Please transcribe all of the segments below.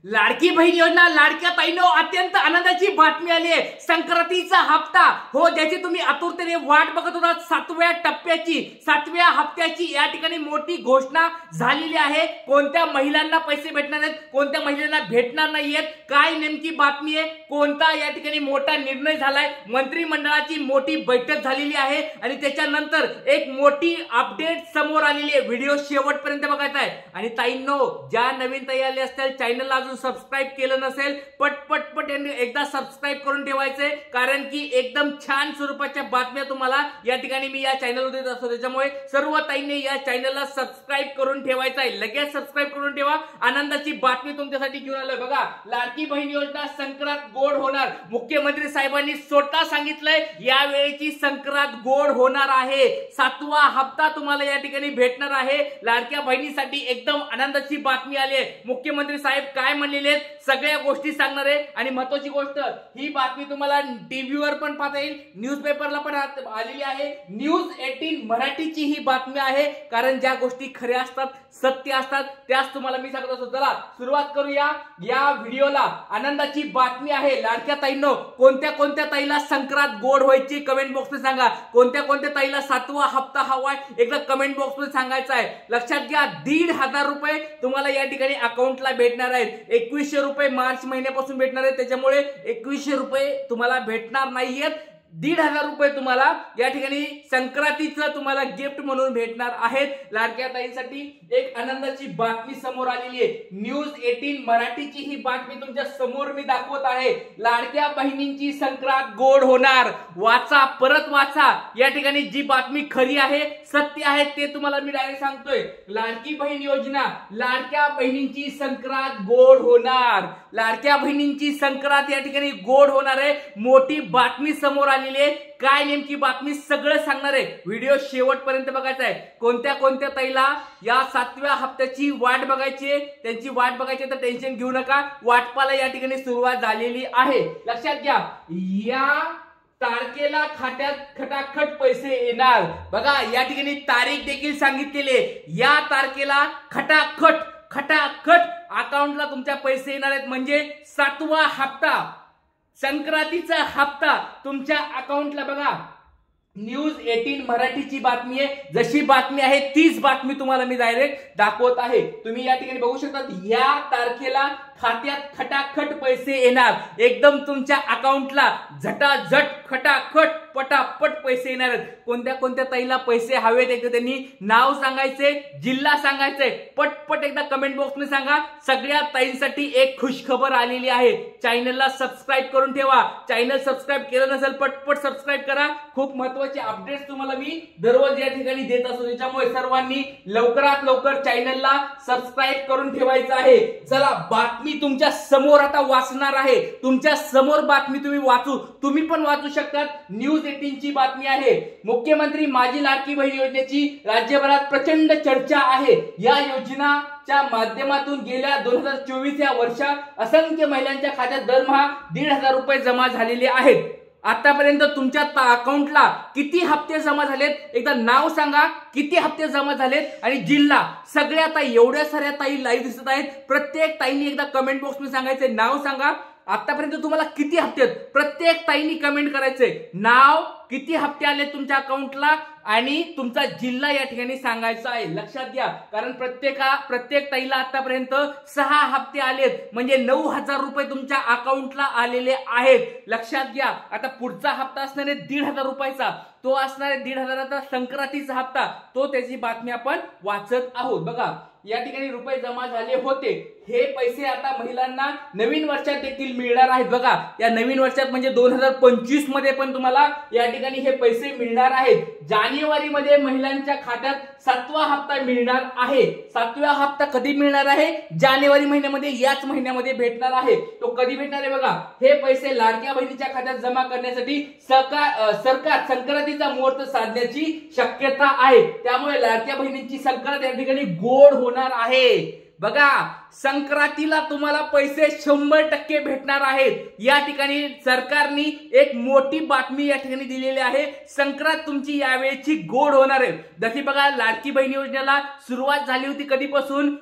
लाडकी बहीण योजना लाडक्या ताईंनो अत्यंत आनंदाची बातमी आली आहे। संक्रांतीचा हप्ता हो ज्याची तुम्ही आतुरतेने वाट बघत होता 7व्या टप्प्याची 7व्या हप्त्याची या ठिकाणी मोठी घोषणा झालेली आहे। कोणत्या महिलांना पैसे भेटणार आहेत, कोणत्या महिलांना भेटणार नाहीयेत, काय नेमकी बातमी आहे, कोणता या ठिकाणी मोठा निर्णय झालाय, मंत्रिमंडळाची मोठी बैठक झालेली आहे आणि त्याच्यानंतर एक मोठी अपडेट समोर आलेली आहे। व्हिडिओ शेवटपर्यंत बघायचा आहे आणि ताईंनो ज्या नवीन ताई आले असतील चॅनलला सबस्क्राइब केलं नसेल पटपट एकदा सबस्क्राइब करून ठेवायचे, कारण की एकदम छान स्वरूपाच्या बातम्या तुम्हाला या ठिकाणी मी या चॅनलवर देत असतो। त्याच्यामुळे सर्व ताईंनी या चॅनलला सबस्क्राइब करून ठेवायचं आहे। लगेच सबस्क्राइब करून ठेवा, आनंदाची बातमी तुमच्यासाठी घेऊन आलोय। बघा, लाडकी बहीण योजना संक्रांत गोड होणार। मुख्यमंत्री साहेबांनी स्वतः सांगितलंय या वेळेची संक्रांत गोड होणार आहे। 7वा हप्ता तुम्हाला या ठिकाणी भेटणार आहे। लाडक्या बहिणीसाठी एकदम आनंदाची बातमी आली आहे। मुख्यमंत्री साहेब काय म्हणलेले सगळ्या गोष्टी सांगणार आहे आणि महत्त्वाची गोष्ट ही बातमी तुम्हाला टीव्हीवर पण पाहता येईल, न्यूजपेपरला पण आलेली आहे। न्यूज 18 मराठीची ही बातमी आहे, कारण ज्या गोष्टी खऱ्या असतात, सत्य असतात, त्याच तुम्हाला मी सांगत असतो। चला सुरुवात करूया या व्हिडिओला। आनंदाची बातमी आहे लाडक्या ताईंनो, कोणत्या कोणत्या ताईला संक्रांत गोड व्हायची कमेंट बॉक्समध्ये सांगा। कोणत्या कोणत्या ताईला 7वा हप्ता हवाय एकदा कमेंट बॉक्समध्ये सांगायचं आहे। लक्षात घ्या, 1,500 रुपये तुम्हाला या ठिकाणी अकाउंटला भेटणार आहेत। 2100 रुपये मार्च महिन्यापासून भेटणार आहेत, त्याच्यामुळे 2100 रुपये तुम्हाला भेटणार नाहीयेत। 1,500 रुपये तुम्हाला या ठिकाणी संक्रांतीचं तुम्हाला गिफ्ट म्हणून भेटणार आहेत। लाडक्या ताईंसाठी एक आनंदाची बातमी समोर आलेली आहे। न्यूज 18 मराठीची ही बातमी तुमच्या समोर मी दाखवत आहे। लाडक्या बहिणींची संक्रांत गोड होणार। वाचा, परत वाचा, या ठिकाणी जी बातमी खरी आहे, सत्य आहे ते तुम्हाला मी डायरेक्ट सांगतोय। लाडकी बहीण योजना, लाडक्या बहिणींची संक्रांत गोड होणार। लाडक्या बहिणींची संक्रांत या ठिकाणी गोड होणार आहे। मोठी बातमी समोर आली। काय नेमकी बातमी सगळं सांगणार आहे, व्हिडिओ शेवटपर्यंत बघायचा आहे। कोणत्या कोणत्या ताईला या 7व्या हप्त्याची वाट बघायची आहे, त्यांची वाट बघायची तर टेन्शन घेऊ नका, वाटपाला या ठिकाणी सुरुवात झालेली आहे। लक्षात घ्या, या तारखेला खात्यात खटाखट पैसे येणार। बघा, या ठिकाणी तारीख देखील सांगितलेली आहे। या तारखेला खटाखट अकाउंटला तुमच्या पैसे येणार आहेत, म्हणजे 7वा हप्ता, संक्रांतीचा हप्ता तुमच्या अकाउंटला। बघा, न्यूज 18 मराठीची बातमी आहे। जशी बातमी आहे तीच बातमी तुम्हाला मी डायरेक्ट दाखवत आहे। तुम्ही या ठिकाणी बघू शकता, या तारखेला खात्यात खटाखट पैसे येणार, एकदम तुमच्या अकाउंटला झटाझट खटाखट पटापट पैसे येणार आहेत। कोणत्या कोणत्या ताईला पैसे हवेत एकदा त्यांनी नाव सांगायचे, जिल्हा सांगायचे, पटपट एकदा कमेंट बॉक्स मध्ये सांगा। सगळ्या ताईंसाठी एक खुशखबर आलेली आहे। चॅनलला सबस्क्राइब करून ठेवा, चॅनल सबस्क्राइब केलं नसेल पटपट सबस्क्राइब करा। खूप महत्त्वाचे अपडेट्स तुम्हाला मी दररोज या ठिकाणी देत असतो, त्याच्यामुळे सर्वांनी लवकरात लवकर चॅनलला सबस्क्राइब करून ठेवायचं आहे। चला, बातमी तुमच्या समोर आता वाचणार आहे। तुमच्या समोर बातमी तुम्ही पण वाचू शकतात। न्यूज 18 ची बातमी आहे। मुख्यमंत्री माझी लाडकी बहीण योजनेची राज्यभरात प्रचंड चर्चा आहे। या योजनेच्या माध्यमातून गेल्या 2024 या वर्षात असंख्य महिलांच्या खात्यात दरमहा 1,500 रुपये जमा झालेले आहेत। आतापर्यंत तुमच्या अकाउंटला किती हप्ते जमा झालेत, एकदा नाव सांगा, किती हप्ते जमा झालेत आणि जिल्हा। सगळ्या ताई, एवढ्या साऱ्या ताई लाईव्ह दिसत आहेत, प्रत्येक ताईंनी एकदा कमेंट बॉक्स मध्ये सांगायचे, नाव सांगा, आतापर्यंत तुम्हाला किती हप्ते आहेत। प्रत्येक ताईंनी कमेंट करायचे, नाव, किती हप्ते आले तुमच्या अकाउंटला आणि तुमचा जिल्हा या ठिकाणी सांगायचा आहे। लक्षात घ्या, कारण प्रत्येक ताईला आतापर्यंत 6 हप्ते आलेत, म्हणजे 9,000 रुपये तुमच्या अकाउंटला आलेले आहेत। लक्षात घ्या, आता पुढचा हप्ता असणार आहे 1,500 रुपयाचा, तो असणार आहे 1,500चा संक्रांतीचा हप्ता, तो त्याची बातमी आपण वाचत आहोत। बघा, या ठिकाणी रुपये जमा झाले होते। हे पैसे आता महिलांना नवीन वर्षात देखील मिळणार आहेत। बघा, या नवीन वर्षात म्हणजे 2025 मध्ये पण तुम्हाला या ठिकाणी हे पैसे मिळणार आहेत। जानेवारी मध्ये महिलांच्या खात्यात 7वा हप्ता मिळणार आहे। 7वा हप्ता कधी मिळणार आहे? जानेवारी महिन्यामध्ये, याच महिन्यामध्ये भेटणार आहे। तो कधी भेटणार आहे? बघा, हे पैसे लाडक्या बहिणीच्या खात्यात जमा करण्यासाठी सरकार संक्रांतीचा मुहूर्त साधण्याची शक्यता आहे। त्यामुळे लाडक्या बहिणींची संक्रांत या ठिकाणी गोड होणार आहे। बघा, संक्रांतीला तुम्हाला पैसे 100% भेटणार आहेत। या ठिकाणी सरकारने एक मोठी बातमी या ठिकाणी दिलेली आहे। संक्रांत तुमची यावेळेची गोड होणार आहे। जशी बघा लाडकी बहीण योजनेला सुरुवात झाली होती कधीपासून,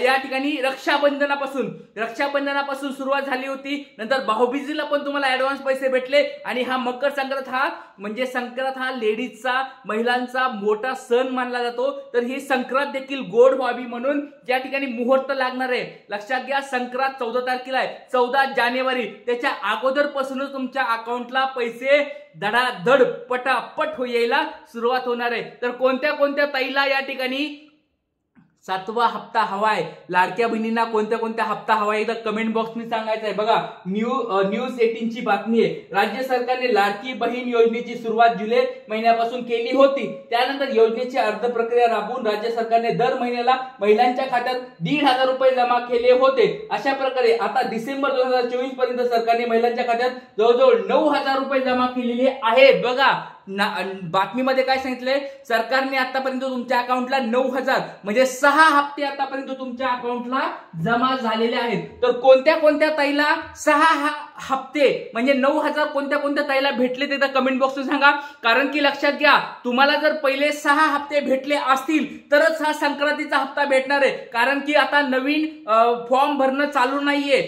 या ठिकाणी रक्षाबंधनापासून सुरुवात झाली होती। नंतर भाऊबीजेला पण तुम्हाला ऍडव्हान्स पैसे भेटले आणि हा मकर संक्रांत हा लेडीजचा महिलांचा मोठा सण मानला जातो। तर ही संक्रांत देखील गोड व्हावी म्हणून या ठिकाणी मुहूर्त लागणार आहे। लक्षात घ्या संक्रांत 14 तारखेला आहे, 14 जानेवारी, त्याच्या अगोदरपासूनच तुमच्या अकाउंटला पैसे धडाधड पटापट यायला सुरुवात होणार आहे। तर कोणत्या कोणत्या ताईला या ठिकाणी 7वा हप्ता हवाय, लाडक्या बहिणींना कोणत्या कोणत्या हप्ता हवाय एकदा कमेंट बॉक्स मध्ये सांगायचं आहे। बघा न्यूज 18 ची बातमी आहे। राज्य सरकारने लाडकी बहीण योजनेची सुरुवात जुलै महिन्यापासून केली होती। त्यानंतर योजनेची अर्ज प्रक्रिया राबवून राज्य सरकारने दर महिन्याला महिलांच्या खात्यात 1,500 रुपये जमा केले होते। अशा प्रकारे आता डिसेंबर 2024 पर्यंत सरकारने महिलांच्या खात्यात जवळजवळ 9,000 रुपये जमा केलेले आहेत। बघा बातमीमध्ये काय सांगितलंय, सरकारने आतापर्यंत तुमच्या अकाउंटला 9,000 म्हणजे 6 हप्ते आतापर्यंत तुमच्या अकाउंटला जमा झालेले आहेत। तर कोणत्या कोणत्या ताईला 6 हप्ते म्हणजे 9,000 कोणत्या कोणत्या ताईला भेटले ते कमेंट बॉक्स मध्ये सांगा। कारण की लक्षात घ्या तुम्हाला जर पहिले 6 हप्ते भेटले असतील तरच हा संक्रांतीचा हप्ता भेटणार आहे। कारण की आता नवीन फॉर्म भरणं चालू नाहीये,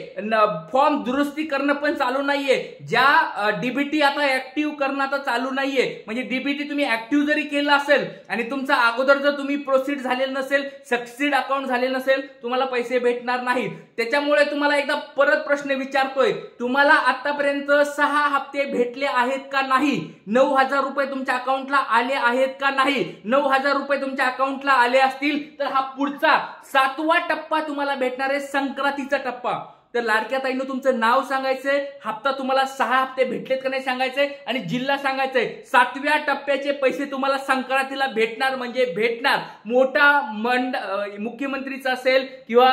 फॉर्म दुरुस्ती करणं पण चालू नाहीये, ज्या डीबीटी आता ऍक्टिव्ह करणं आता चालू नाहीये। म्हणजे डीबीटी तुम्ही ऍक्टिव्ह जरी केलं असेल आणि तुमचा अगोदर जर तुम्ही प्रोसीड झालेलं नसेल, सक्सीड अकाउंट झालेलं नसेल, तुम्हाला पैसे भेटणार नाहीत। त्याच्यामुळे तुम्हाला एकदा परत प्रश्न विचारतोय, तुम्हाला आतापर्यंत 6 हप्ते भेटले आहेत का नाही? 9,000 रुपये तुमच्या अकाउंटला आले आहेत का नाही? 9,000 रुपये तुमच्या अकाउंटला आले असतील तर हा पुढचा 7वा टप्पा तुम्हाला भेटणार आहे, संक्रांतीचा टप्पा। तर लाडक्या ताईंनो तुमचं नाव सांगायचंय, हप्ता तुम्हाला 6 हप्ते भेटलेत का नाही सांगायचंय आणि जिल्हा सांगायचंय। 7व्या टप्प्याचे पैसे तुम्हाला संक्रांतीला भेटणार म्हणजे भेटणार। मोठा मुख्यमंत्रीचा असेल किंवा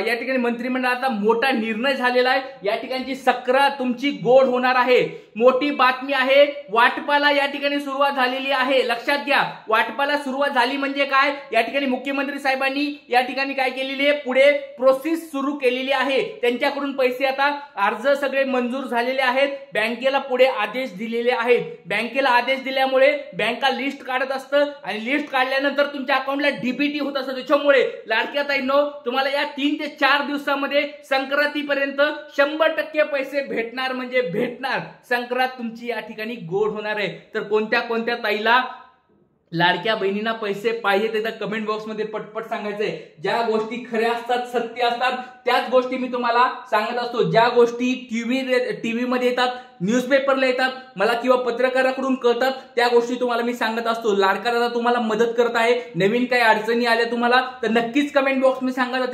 या ठिकाणी मंत्रिमंडळाचा मोठा निर्णय झालेला आहे। या ठिकाणची संक्रांत तुमची गोड होणार आहे। मोठी बातमी आहे, वाटपाला या ठिकाणी सुरुवात झालेली आहे। लक्षात घ्या वाटपाला सुरुवात झाली म्हणजे काय, या ठिकाणी मुख्यमंत्री साहेबांनी या ठिकाणी काय केलेली आहे, पुढे प्रोसेस सुरू केलेली आहे। त्यांच्याकडून पैसे आता अर्ज सगळे मंजूर झालेले आहेत, बँकेला पुढे आदेश दिलेले आहेत। बँकेला आदेश दिल्यामुळे बँका लिस्ट काढत असतं आणि लिस्ट काढल्यानंतर तुमच्या अकाउंटला डीबीटी होत असतं। त्याच्यामुळे लाडक्या ताईंनो तुम्हाला या 3 ते 4 दिवसामध्ये संक्रांतीपर्यंत 100% पैसे भेटणार म्हणजे भेटणार। संक्रांत तुमची या ठिकाणी गोड होणार आहे। तर कोणत्या कोणत्या ताईला लाडक्या बहिणींना पैसे पाहिजे ते कमेंट बॉक्स मध्ये पटपट सांगायचंय। ज्या गोष्टी खऱ्या असतात, सत्य असतात, त्याच गोष्टी मी तुम्हाला सांगत असतो। ज्या गोष्टी टीव्ही मध्ये येतात, न्यूजपेपरला येतात, मला किंवा पत्रकाराकडून कळतात, त्या गोष्टी तुम्हाला मी सांगत असतो। लाडका दादा तुम्हाला मदत करत आहे। नवीन काही अडचणी आल्या तुम्हाला तर नक्कीच कमेंट बॉक्स मध्ये सांगा,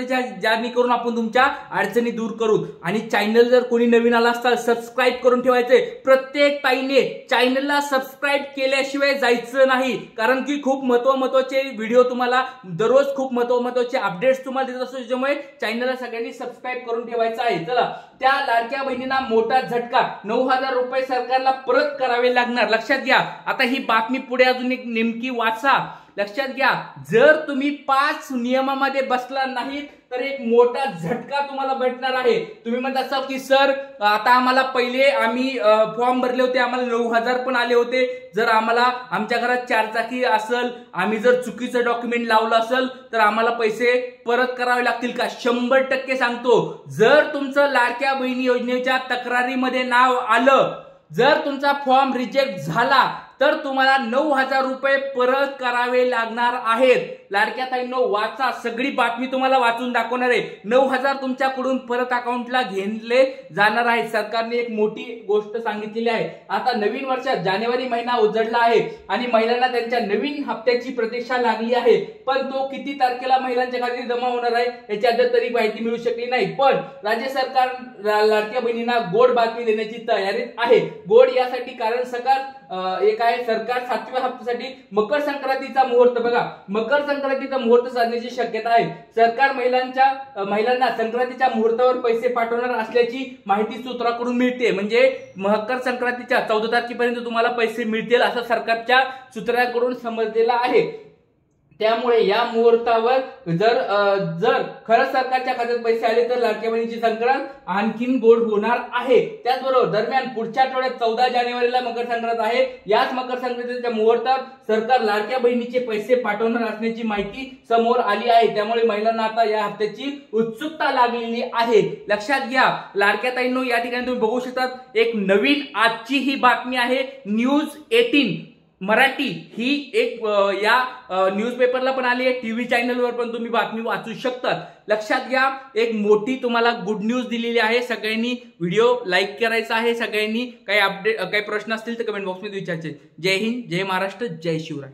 ज्याने करून आपण तुमच्या अडचणी दूर करू। आणि चॅनल जर कोणी नवीन आला असता सबस्क्राईब करून ठेवायचे। प्रत्येक ताईने चॅनलला सबस्क्राईब केल्याशिवाय जायचं नाही, कारण की खूप महत्त्वाचे व्हिडिओ तुम्हाला दररोज खूप महत्त्वाचे अपडेट्स तुम्हाला देत असतो। त्याच्यामुळे चॅनलला सगळ्यांनी सबस्क्राईब करून ठेवायचं आहे। चला त्या लाडक्या बहिणींना मोठा झटका, 9,000 रुपये सरकारला परत करावे लागणार। लक्षात घ्या आता ही बातमी पुढे अजून एक नेमकी वाचा। लक्षात घ्या जर तुम्ही 5 नियमामध्ये बसला नाही तर एक मोठा झटका तुम्हाला भेटणार आहे। तुम्ही म्हणत असाल की सर आता आम्हाला पहिले आम्ही फॉर्म भरले होते, आम्हाला 9,000 पण आले होते, जर आम्हाला आमच्या घरात 4 चाकी असेल, आम्ही जर चुकीचं डॉक्युमेंट लावलं असेल तर आम्हाला पैसे परत करावे लागतील का? 100% सांगतो, जर तुमचं लाडक्या बहिणी योजनेच्या तक्रारीमध्ये नाव आलं, जर तुमचा फॉर्म रिजेक्ट झाला तर तुम्हाला 9,000 रुपये परत करावे लागणार आहेत। लाडक्या ताईंनो वाचा, सगळी बातमी तुम्हाला वाचून दाखवणार आहे। 9,000 तुमच्याकडून परत अकाउंटला घेतले जाणार आहे। सरकारने एक मोठी गोष्ट सांगितलेली आहे। आता नवीन वर्षात जानेवारी महिना उजळला आहे आणि महिलांना त्यांच्या नवीन हप्त्याची प्रतीक्षा लागली आहे, पण तो किती तारखेला महिलांच्या खात्यात जमा होणार आहे याची अद्याप तरी माहिती मिळू शकली नाही। पण राज्य सरकार लाडक्या बहिणींना गोड बातमी देण्याची तयारीत आहे। गोड यासाठी कारण एक आहे, सरकार 7व्या हप्त्यासाठी मकर संक्रांतीचा मुहूर्त, बघा मकर संक्रांतीचा मुहूर्त साधण्याची शक्यता आहे। सरकार महिलांना संक्रांतीच्या मुहूर्तावर पैसे पाठवणार असल्याची माहिती सूत्राकडून मिळते। म्हणजे मकर संक्रांतीच्या 14 तारखेपर्यंत तुम्हाला पैसे मिळतील असं सरकारच्या सूत्राकडून समजलेलं आहे। त्यामुळे या मुहूर्तावर जर खरंच सरकारच्या खात्यात पैसे आले तर लाडक्या बहिणीची संक्रांत आणखीन गोड होणार आहे। त्याचबरोबर दरम्यान पुढच्या आठवड्यात 14 जानेवारीला मकर संक्रांत आहे। याच मकर संक्रांतीच्या मुहूर्तात सरकार लाडक्या बहिणीचे पैसे पाठवणार असण्याची माहिती समोर आली आहे। त्यामुळे महिलांना आता या हप्त्याची उत्सुकता लागलेली आहे। लक्षात घ्या लाडक्या ताईंनो, या ठिकाणी तुम्ही बघू शकता एक नवीन आजची ही बातमी आहे। न्यूज 18 मराठी ही एक या न्यूजपेपरला पण आली आहे, टीव्ही चॅनलवर पण तुम्ही बातमी वाचू शकता। लक्षात घ्या एक मोठी तुम्हाला गुड न्यूज दिलेली आहे। सगळ्यांनी व्हिडिओ लाईक करायचा आहे। सगळ्यांनी काही अपडेट काही प्रश्न असतील तर कमेंट बॉक्समध्ये विचारायचे। जय हिंद, जय महाराष्ट्र, जय शिवराय।